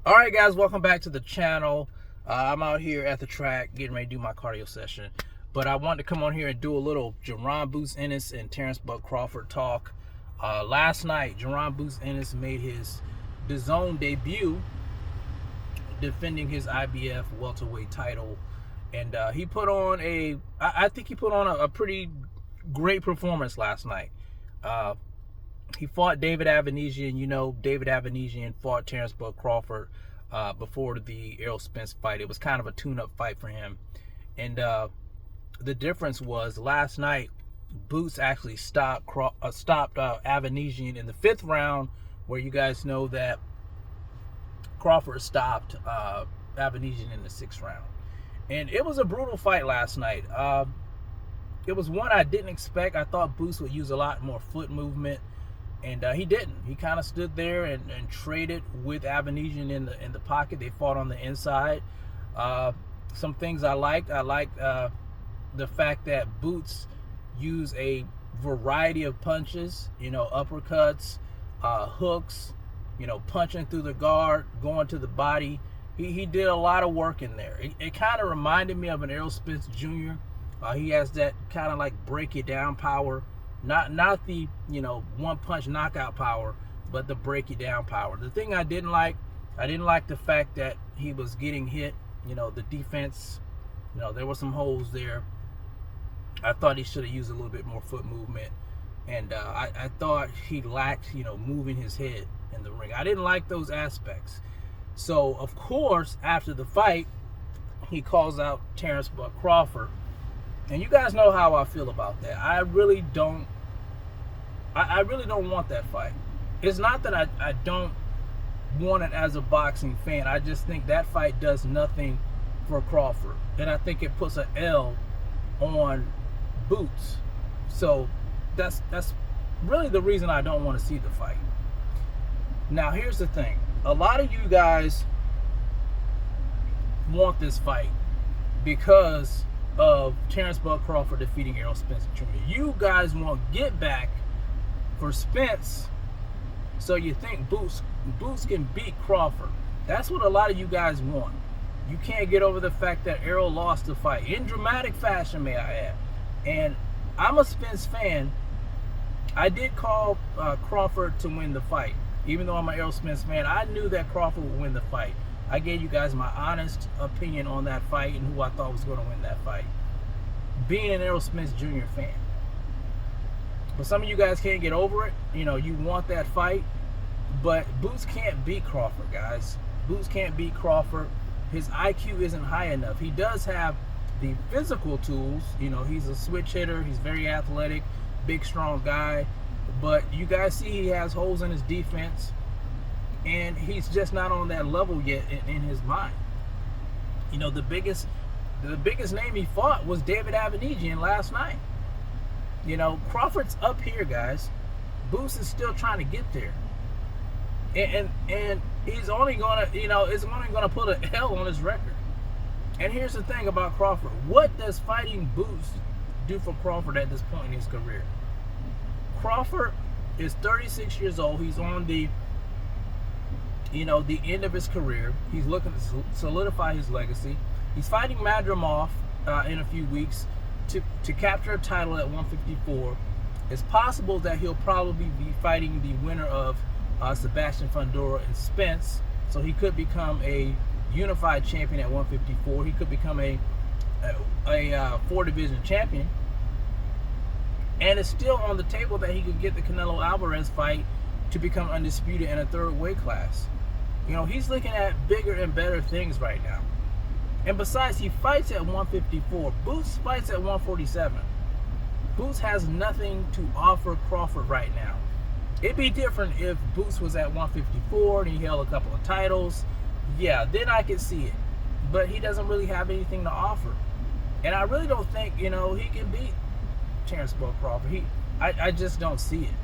All right, guys, welcome back to the channel. I'm out here at the track getting ready to do my cardio session, but I wanted to come on here and do a little Jaron Ennis and Terence Crawford talk. Last night, Jaron Ennis made his DAZN debut, defending his IBF welterweight title, and he put on I think he put on a pretty great performance last night. He fought David Avanesian. You know, David Avanesian fought Terence Crawford before the Errol Spence fight. It was kind of a tune-up fight for him. And the difference was last night, Boots actually stopped Avanesian in the 5th round, where you guys know that Crawford stopped Avanesian in the 6th round. And it was a brutal fight last night. It was one I didn't expect. I thought Boots would use a lot more foot movement. And he didn't. He kind of stood there and traded with Avanesian in the pocket. They fought on the inside. Some things I liked. I liked the fact that Boots used a variety of punches. You know, uppercuts, hooks. You know, punching through the guard, going to the body. He did a lot of work in there. It kind of reminded me of an Errol Spence Jr. He has that kind of like break it down power. Not the, you know, one punch knockout power, but the break it down power. The thing I didn't like the fact that he was getting hit. You know, the defense, you know, there were some holes there. I thought he should have used a little bit more foot movement. And I thought he lacked, you know, moving his head in the ring. I didn't like those aspects. So, of course, after the fight, he calls out Terence Crawford. And you guys know how I feel about that. I really don't want that fight. It's not that I don't want it as a boxing fan. I just think that fight does nothing for Crawford. And I think it puts an L on Boots. So that's really the reason I don't want to see the fight. Now, here's the thing. A lot of you guys want this fight because of Terence Crawford defeating Errol Spence Jr. You guys want get back for Spence, so you think Boots can beat Crawford. That's what a lot of you guys want. You can't get over the fact that Errol lost the fight in dramatic fashion, may I add. And I'm a Spence fan. I did call Crawford to win the fight, even though I'm an Errol Spence fan. I knew that Crawford would win the fight. I gave you guys my honest opinion on that fight and who I thought was going to win that fight, being an Errol Spence Jr. fan. But some of you guys can't get over it. You know, you want that fight, but Boots can't beat Crawford, guys. Boots can't beat Crawford. His IQ isn't high enough. He does have the physical tools. You know, he's a switch hitter. He's very athletic, big, strong guy. But you guys see he has holes in his defense. And he's just not on that level yet in his mind. You know, the biggest name he fought was David Avanesian last night. You know, Crawford's up here, guys. Boots is still trying to get there. And he's only gonna, you know, it's only gonna put an L on his record. And here's the thing about Crawford. What does fighting Boots do for Crawford at this point in his career? Crawford is 36 years old. He's on the, you know, the end of his career. He's looking to solidify his legacy. He's fighting Madrimov in a few weeks to capture a title at 154. It's possible that he'll probably be fighting the winner of Sebastian Fundora and Spence, so he could become a unified champion at 154. He could become a 4-division champion. And it's still on the table that he could get the Canelo Alvarez fight to become undisputed in a 3rd weight class. You know, he's looking at bigger and better things right now. And besides, he fights at 154. Boots fights at 147. Boots has nothing to offer Crawford right now. It'd be different if Boots was at 154 and he held a couple of titles. Yeah, then I could see it. But he doesn't really have anything to offer. And I really don't think, you know, he can beat Terence Crawford. I just don't see it.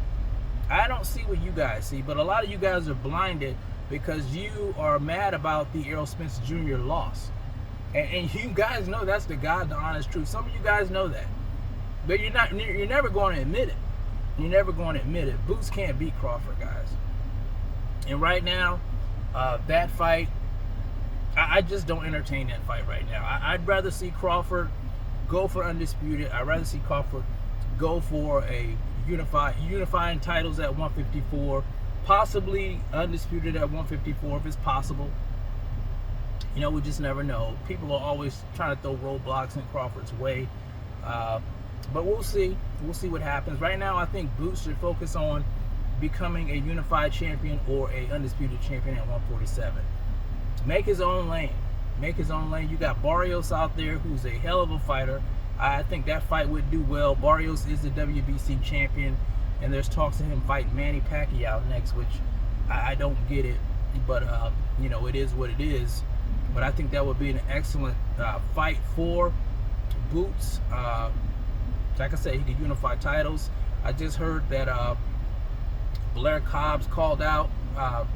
I don't see what you guys see, but a lot of you guys are blinded because you are mad about the Errol Spence Jr. loss. And you guys know that's the honest truth. Some of you guys know that. But you're never going to admit it. You're never going to admit it. Boots can't beat Crawford, guys. And right now, That fight, I just don't entertain that fight right now. I'd rather see Crawford go for undisputed. I'd rather see Crawford go for a unifying titles at 154, possibly undisputed at 154 if it's possible. You know, we just never know. People are always trying to throw roadblocks in Crawford's way. But we'll see. We'll see what happens. Right now, I think Boots should focus on becoming a unified champion or a undisputed champion at 147. Make his own lane. Make his own lane. You got Barrios out there who's a hell of a fighter. I think that fight would do well. Barrios is the WBC champion, and there's talks of him fighting Manny Pacquiao next, which I don't get it. But, you know, it is what it is. But I think that would be an excellent fight for Boots. Like I said, he could unify titles. I just heard that Blair Cobbs called out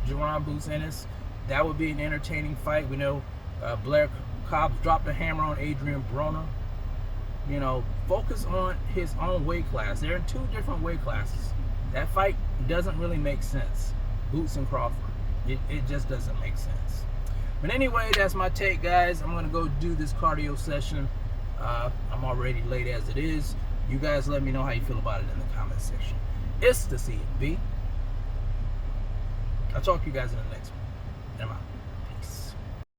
Jaron Ennis. That would be an entertaining fight. We know Blair Cobbs dropped a hammer on Adrian Broner. You know, focus on his own weight class. They're in 2 different weight classes. That fight doesn't really make sense. Boots and Crawford. It just doesn't make sense. But anyway, that's my take, guys. I'm going to go do this cardio session. I'm already late as it is. You guys let me know how you feel about it in the comment section. It's the CB. I'll talk to you guys in the next one. And I'm out.